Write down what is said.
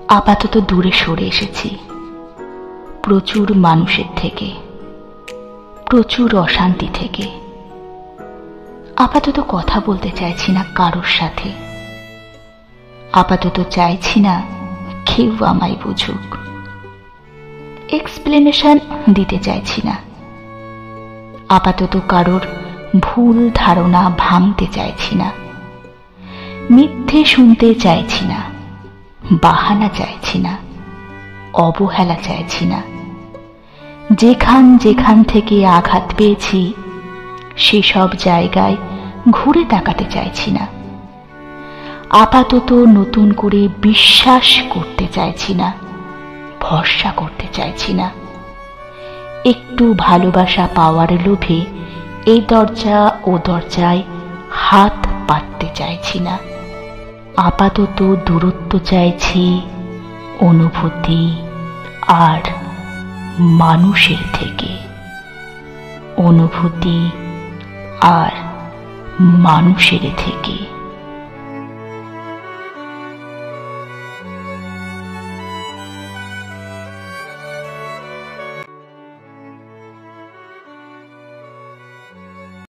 আপাতত দূরে সরে এসেছি, প্রচুর মানুষের থেকে, প্রচুর অশান্তি থেকে। আপাতত কথা বলতে চাইছি না কারোর সাথে, আপাতত চাইছি না কেউ আমায় বুঝুক। এক্সপ্লেনেশন দিতে চাইছি না, আপাতত কারোর ভুল ধারণা ভাঙতে চাইছি না, মিথ্যে শুনতে চাইছি না, বাহানা চাইছি না, অবহেলা চাইছি না। যেখান থেকে আঘাত পেয়েছি সেসব জায়গায় ঘুরে তাকাতে চাইছি না। আপাতত নতুন করে বিশ্বাস করতে চাইছি না, ভরসা করতে চাইছি না। একটু ভালোবাসা পাওয়ার লোভে এই দরজা ও দরজায় হাত পাততে চাইছি না। আপাতত দূরত্ব চাইছি অনুভূতি আর মানুষের থেকে, অনুভূতি আর মানুষের থেকে।